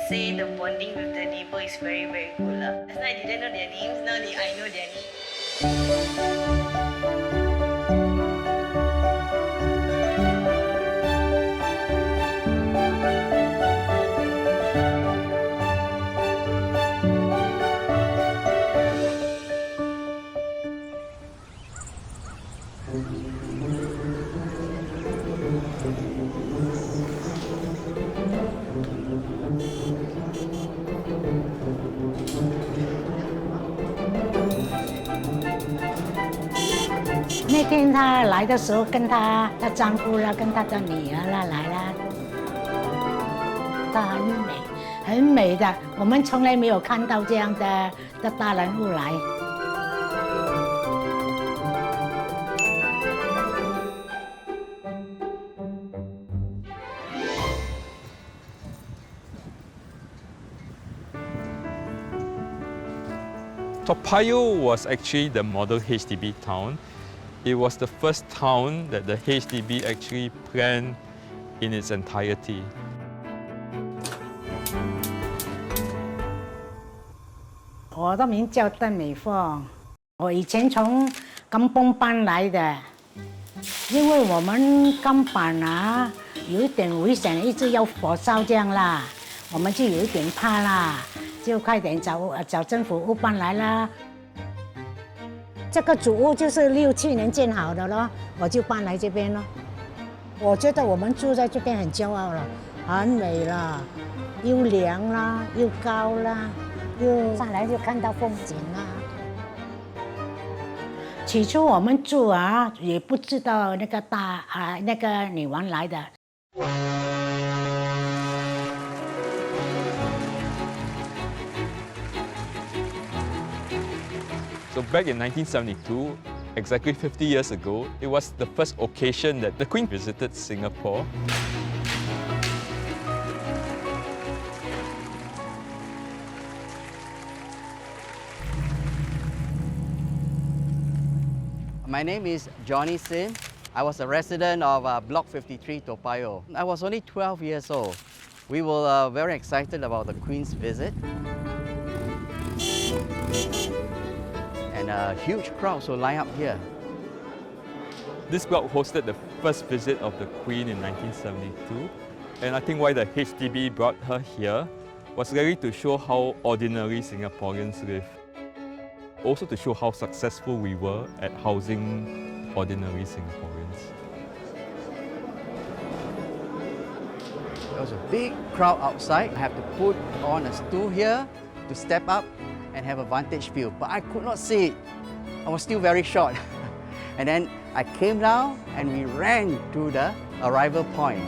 say the bonding with the neighbor is very, very good. Last night I didn't know their names, now I know their names.那天他来的时候，跟她丈夫啦，跟她的女儿啦来啦，她很美，很美的，我们从来没有看到这样的大人物来。Toa Payoh was actually the model HDB town. It was the first town that the HDB actually planned in its entirety. 我的名叫邓美凤，我以前从甘榜搬来的，因为我们甘榜啊有一点危险，一直要火烧这样啦，我们就有一点怕啦，就快点找政府屋搬来啦。这个主屋就是6、7年建好的咯，我就搬来这边咯。我觉得我们住在这边很骄傲了，很美了，又凉啦，又高啦。又上来就看到风景啦。起初我们住啊，也不知道那个女王来的。So back in 1972, exactly 50 years ago, it was the first occasion that the Queen visited Singapore. My name is Johnny Sim. I was a resident of Block 53, Toa Payoh. I was only 12 years old. We were very excited about the Queen's visit. And huge crowds will line up here. This block hosted the first visit of the Queen in 1972. And I think why the HDB brought her here was really to show how ordinary Singaporeans live. Also to show how successful we were at housing ordinary Singaporeans. There was a big crowd outside. I had to put on a stool here to step up and have a vantage view, but I could not see it. I was still very short. And then I came down and we ran to the arrival point.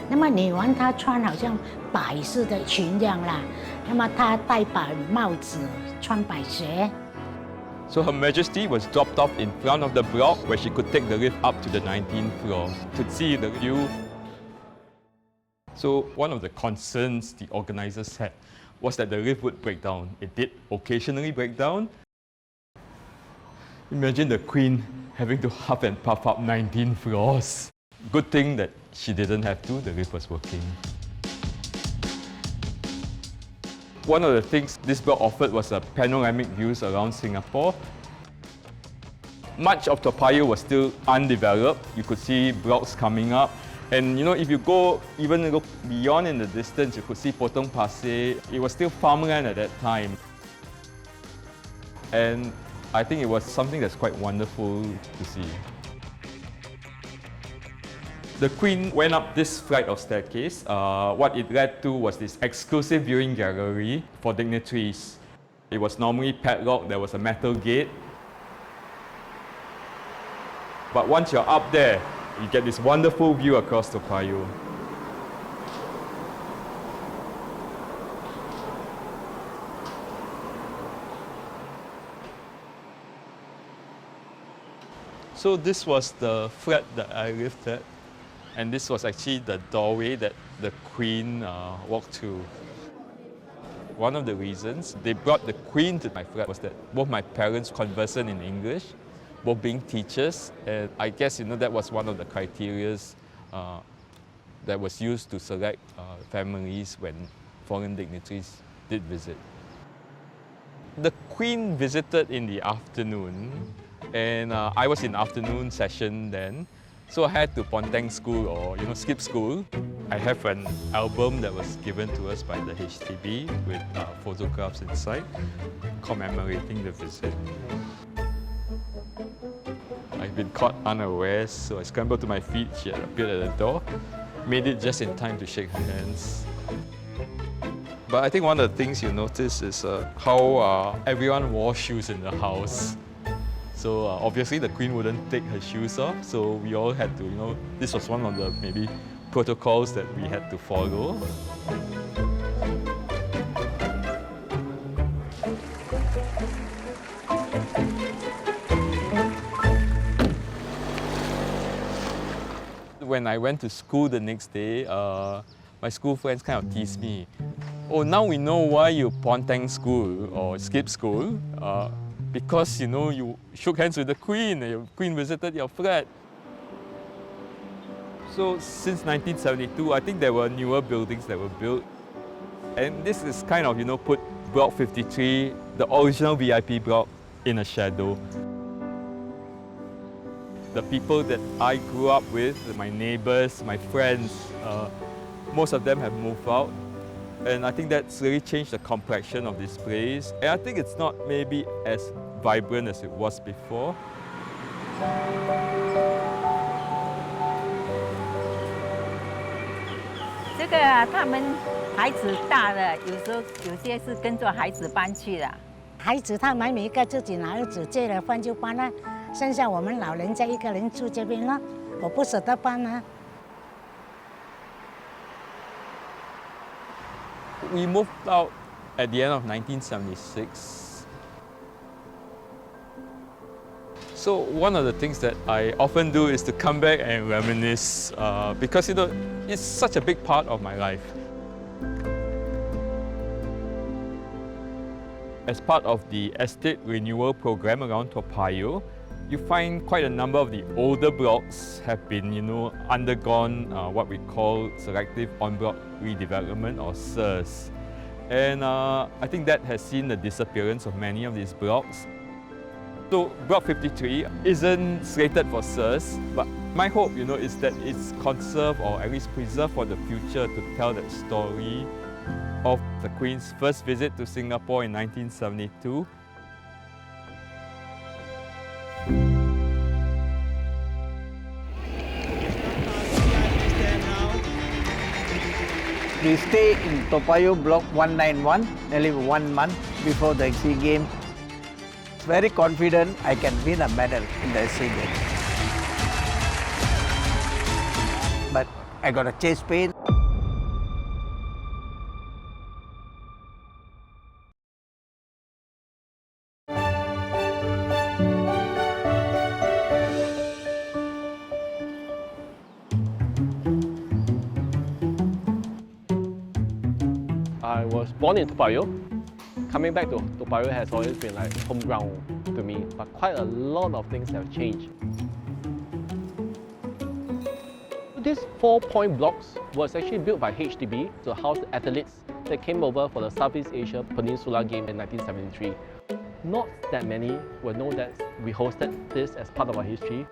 那么女王她穿好像白色的裙这样啦，那么她戴白帽子，穿白鞋。 So Her Majesty was dropped off in front of the block where she could take the lift up to the 19th floor to see the view. So one of the concerns the organizers had was that the lift would break down. It did occasionally break down. Imagine the Queen having to huff and puff up 19 floors. Good thing that she didn't have to, the lift was working. One of the things this block offered was a panoramic views around Singapore. Much of Toa Payoh was still undeveloped. You could see blocks coming up. And you know, if you go even look beyond in the distance, you could see Potong Pasir. It was still farmland at that time. And I think it was something that's quite wonderful to see. The Queen went up this flight of staircase. What it led to was this exclusive viewing gallery for dignitaries. It was normally padlocked, there was a metal gate. But once you're up there, you get this wonderful view across Toa Payoh. So this was the flat that I lived at. And this was actually the doorway that the Queen walked through. One of the reasons they brought the Queen to my flat was that both my parents conversant in English, both being teachers, and I guess that was one of the criteria that was used to select families when foreign dignitaries did visit. The Queen visited in the afternoon, and I was in afternoon session then, so I had to ponteng school or skip school. I have an album that was given to us by the HDB with photographs inside commemorating the visit. I've been caught unawares, so I scrambled to my feet. She had appeared at the door, made it just in time to shake her hands. But I think one of the things you notice is how everyone wore shoes in the house. So obviously the Queen wouldn't take her shoes off, so we all had to, this was one of the maybe protocols that we had to follow. When I went to school the next day, my school friends kind of teased me. Oh, now we know why you ponteng school or skip school. Because you shook hands with the Queen and your Queen visited your flat. So since 1972, I think there were newer buildings that were built. And this is kind of, put Block 53, the original VIP block, in a shadow. The people that I grew up with, my neighbors, my friends, most of them have moved out. And I think that's really changed the complexion of this place. And I think it's not maybe as vibrant as it was before. 这个他们孩子大了，有些是跟着孩子搬去了。孩子他们每一个自己拿儿子结了婚就搬了，剩下我们老人家一个人住这边了，我不舍得搬啊。 We moved out at the end of 1976. So one of the things that I often do is to come back and reminisce because it's such a big part of my life. As part of the estate renewal program around Toa Payoh, you find quite a number of the older blocks have been, undergone what we call selective en-bloc redevelopment or SERS. And I think that has seen the disappearance of many of these blocks. So Block 53 isn't slated for SERS, but my hope, is that it's conserved or at least preserved for the future to tell that story of the Queen's first visit to Singapore in 1972. We stay in Toa Payoh Block 191 nearly 1 month before the SEAP Games. Very confident I can win a medal in the SEAP Games. But I got a chest pain. I was born in Toa Payoh. Coming back to Toa Payoh has always been like home ground to me, but quite a lot of things have changed. These 4-point blocks was actually built by HDB to house the athletes that came over for the Southeast Asian Peninsula Games in 1973. Not that many will know that we hosted this as part of our history.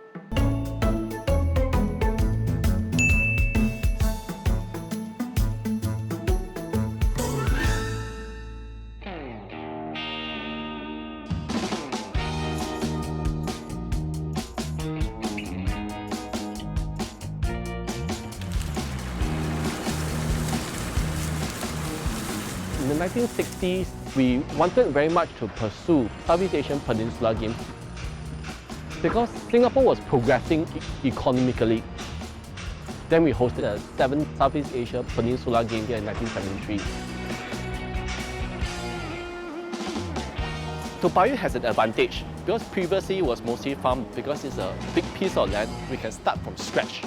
In the 1960s, we wanted very much to pursue Southeast Asian Peninsula Games because Singapore was progressing economically. Then we hosted the 7th Southeast Asia Peninsula Games here in 1973. Toa Payoh has an advantage because previously it was mostly farmed. Because it's a big piece of land, we can start from scratch.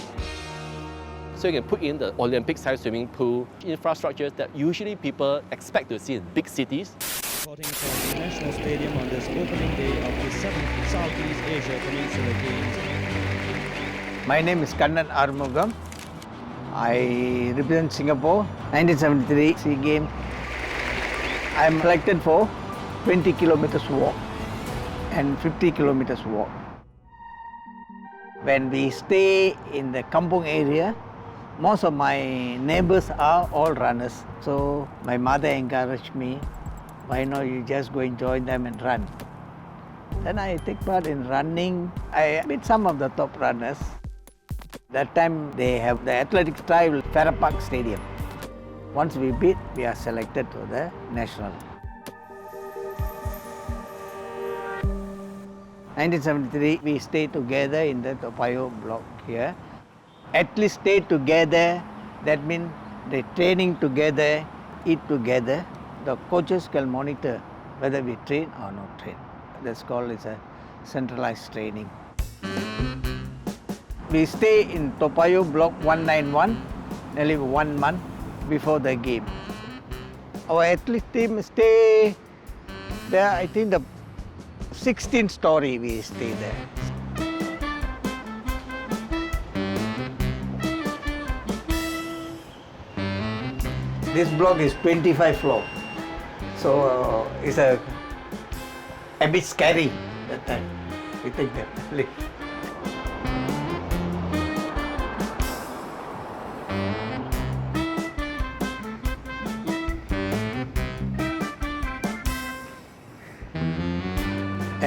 So you can put in the Olympic-sized swimming pool, infrastructures that usually people expect to see in big cities. Reporting from the National Stadium on this opening day of the 7th Southeast Asia Peninsula Games. My name is Kannan Armugam. I represent Singapore, 1973 SEA Games. I'm selected for 20 kilometers walk and 50 kilometers walk. When we stay in the kampung area, most of my neighbors are all runners. So my mother encouraged me, why not you just go and join them and run. Then I take part in running. I beat some of the top runners. That time they have the athletics trial Farrer Park Stadium. Once we beat, we are selected to the national. 1973, we stayed together in the Toa Payoh block here. Athletes stay together, that means they training together, eat together. The coaches can monitor whether we train or not train. That's called as a centralized training. We stay in Toa Payoh block 191, nearly 1 month before the game. Our athlete team stay there, I think the 16th story we stay there. This block is 25 floor, so it's a bit scary that time. We take that lift.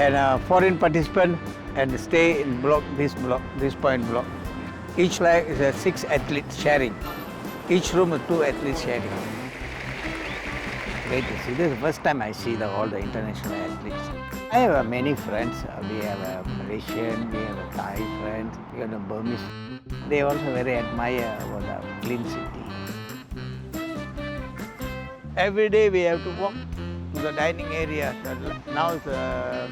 And foreign participant and stay in this point block. Each flag is a 6 athletes sharing. Each room is 2 athletes sharing. Great to see. This is the first time I see all the international athletes. I have many friends. We have a Malaysian, we have a Thai friends, we have a Burmese. They also very admire about the clean city. Every day we have to walk to the dining area. Now it's a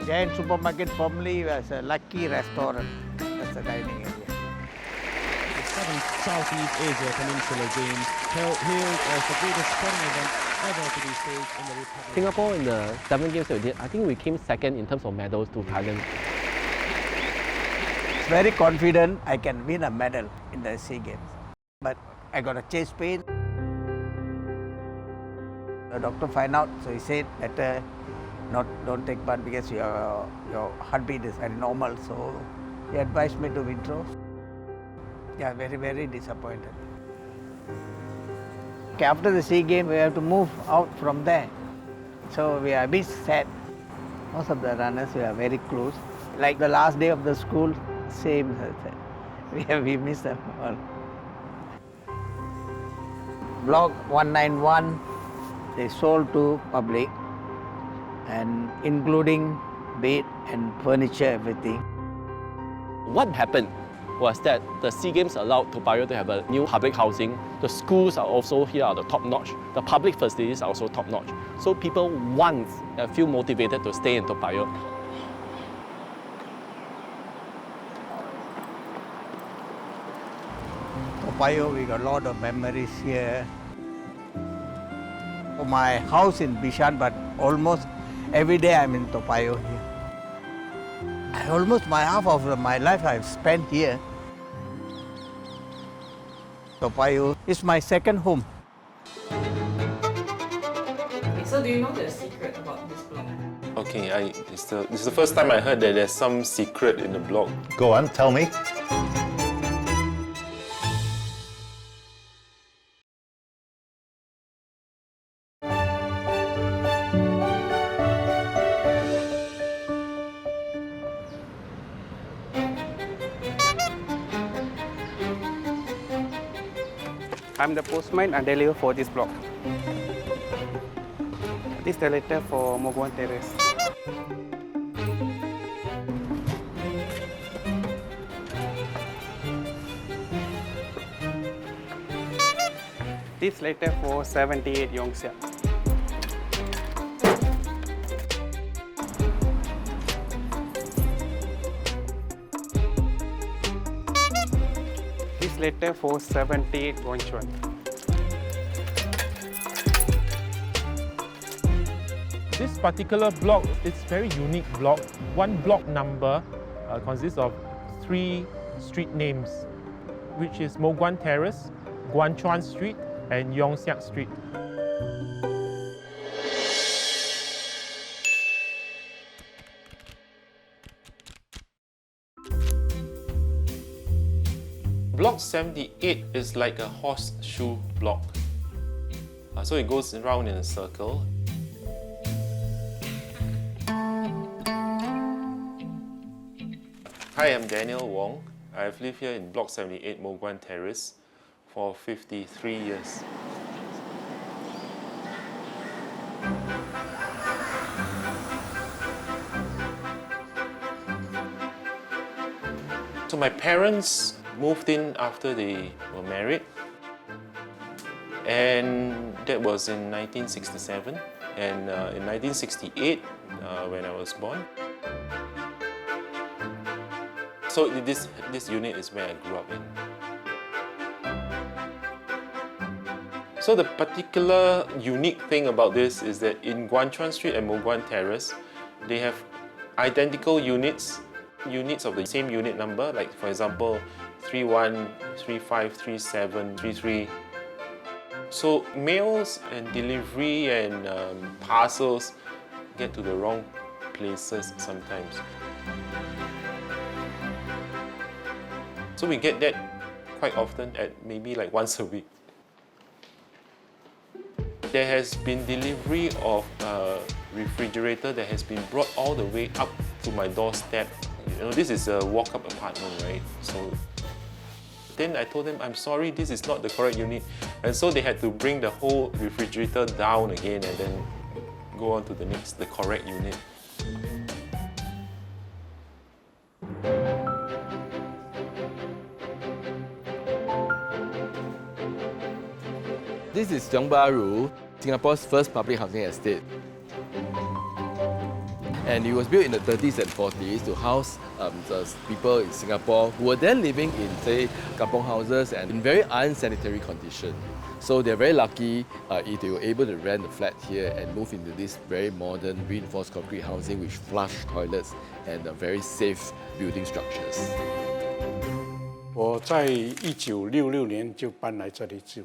giant supermarket, formerly was a Lucky restaurant. That's the dining area. The 7th Southeast Asia Peninsula Games held here as the greatest sporting event ever to be staged in the Republic. Singapore in the 7 games that we did, I think we came second in terms of medals to Thailand. Very confident I can win a medal in the SEA Games. But I got a chest pain. The doctor find out, so he said better don't take part because your heartbeat is very normal. So he advised me to withdraw. Yeah, very, very disappointed. Okay, after the SEA Games, we have to move out from there. So we are a bit sad. Most of the runners we are very close. Like the last day of the school, same. We miss them all. Block 191, they sold to public, and including bed and furniture, everything. What happened was that the SEA Games allowed Toa Payoh to have a new public housing. The schools are also here are the top-notch. The public facilities are also top-notch. So people feel motivated to stay in Toa Payoh. Toa Payoh, we got a lot of memories here. My house in Bishan, but almost every day I'm in Toa Payoh here. Almost half of my life I've spent here. Toa Payoh is my second home. So do you know the secret about this block? Okay, this is the first time I heard that there's some secret in the block. Go on, tell me. I'm the postman and deliver for this block. This is the letter for Moh Guan Terrace. This letter for 78 Yong Siak. This letter for 78 Guan Chuan. This particular block is very unique block. One block number consists of 3 street names. which is Moh Guan Terrace, Guan Chuan Street, and Yong Siak Street. Block 78 is like a horseshoe block. So it goes around in a circle. Hi, I'm Daniel Wong. I've lived here in Block 78 Moh Guan Terrace for 53 years. So my parents moved in after they were married, and that was in 1967. And in 1968, when I was born. So this unit is where I grew up in. So the particular unique thing about this is that in Guan Chuan Street and Moh Guan Terrace, they have identical units of the same unit number, like for example 31, 35, 37, 33. So mails and delivery and parcels get to the wrong places sometimes. So we get that quite often, at maybe like once a week. There has been delivery of a refrigerator that has been brought all the way up to my doorstep. You know, this is a walk-up apartment, right? So then I told them, I'm sorry, this is not the correct unit. And so they had to bring the whole refrigerator down again and then go on to the correct unit. This is Tiong Bahru, Singapore's first public housing estate. And it was built in the 30s and 40s to house the people in Singapore who were then living in, say, kampong houses and in very unsanitary condition. So they're very lucky if they were able to rent a flat here and move into this very modern reinforced concrete housing with flush toilets and very safe building structures. 我在1966年就搬来这里住。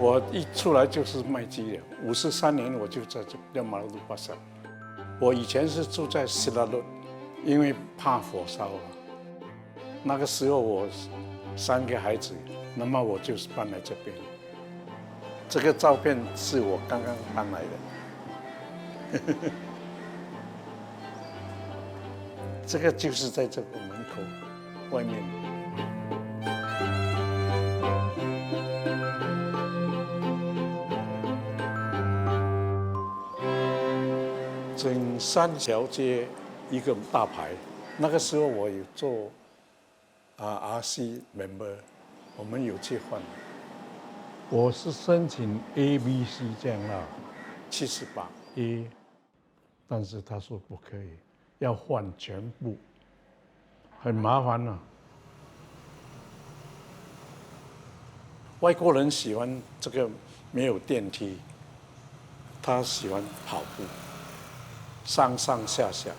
我一出来就是卖鸡的，53年我就在这条马路巴上。我以前是住在西拉路，因为怕火烧了。那个时候我3个孩子，那么我就是搬来这边。这个照片是我刚刚搬来的。这个就是在这个门口外面。整3条街一个大牌，那个时候我有做RC member， 我们有去换。我是申请 ABC 这样啦，78A， 但是他说不可以，要换全部，很麻烦啊。外国人喜欢这个没有电梯，他喜欢跑步。 上上下下。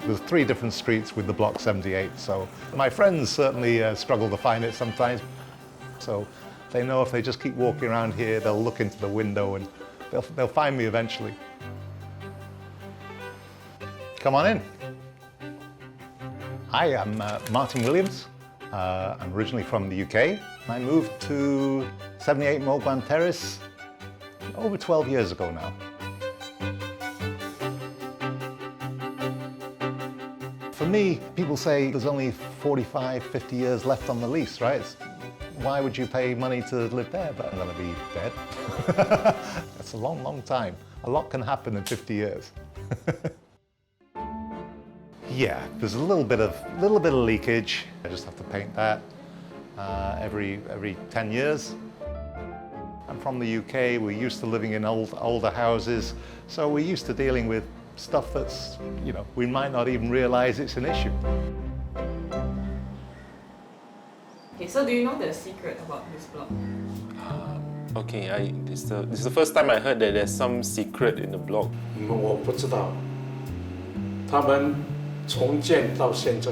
There's 3 different streets with the Block 78, so my friends certainly struggle to find it sometimes. So they know if they just keep walking around here, they'll look into the window and they'll find me eventually. Come on in. Hi, I'm Martin Williams. I'm originally from the UK. I moved to 78 Moh Guan Terrace over 12 years ago now. For me, people say there's only 45, 50 years left on the lease, right? Why would you pay money to live there? But I'm going to be dead. That's a long, long time. A lot can happen in 50 years. Yeah, there's a little bit of leakage. I just have to paint that every 10 years. I'm from the UK, we're used to living in older houses, so we're used to dealing with stuff that's, you know, we might not even realize it's an issue. Okay, so do you know the secret about this block? Okay, this is the first time I heard that there's some secret in the block. 我不知道，他们重建到现在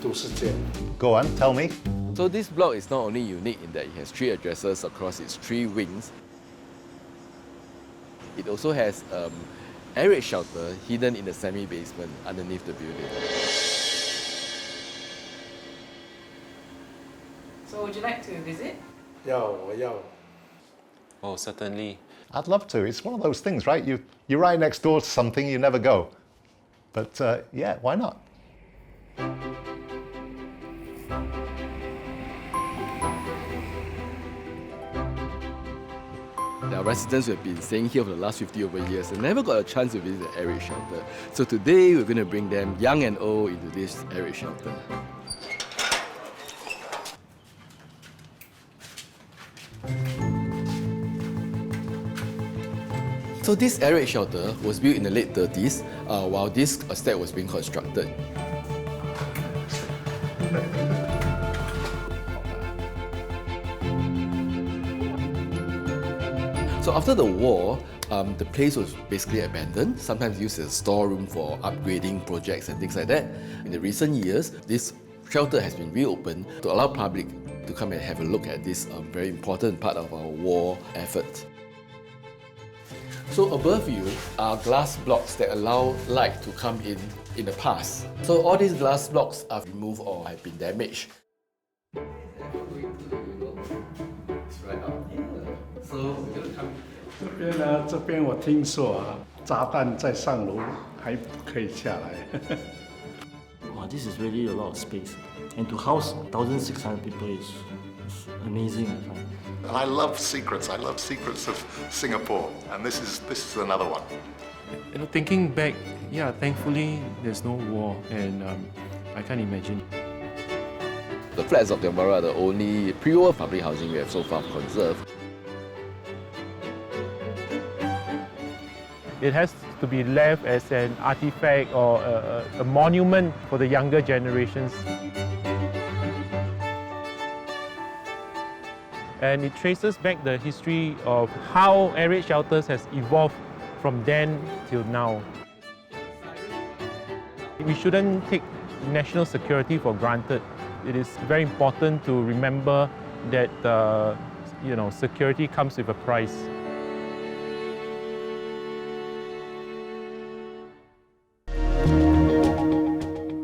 都是这样。 Go on, tell me. So this block is not only unique in that it has 3 addresses across its 3 wings. It also has air raid shelter hidden in the semi-basement underneath the building. So would you like to visit? 我要。 Oh, certainly. I'd love to. It's one of those things, right? You're right next door to something, you never go. But yeah, why not? There are residents who have been staying here for the last 50 over years and never got a chance to visit the air raid shelter. So today we're going to bring them, young and old, into this air raid shelter. So this air raid shelter was built in the late 30s while this estate was being constructed. So after the war, the place was basically abandoned, sometimes used as a storeroom for upgrading projects and things like that. In the recent years, this shelter has been reopened to allow public to come and have a look at this very important part of our war effort. So above you are glass blocks that allow light to come in the past. So all these glass blocks are removed or have been damaged. It's right up here. So we're going to come. 这边呢，这边我听说啊，炸弹在上楼还不可以下来。Wow, this is really a lot of space, and to house 1,600 people is amazing, I find. And I love secrets. I love secrets of Singapore, and this is another one. You know, thinking back, yeah, thankfully there's no war, and I can't imagine. The flats of Tiong Bahru are the only pre-war public housing we have so far conserved. It has to be left as an artifact or a monument for the younger generations. And it traces back the history of how air raid shelters has evolved from then till now. We shouldn't take national security for granted. It is very important to remember that security comes with a price.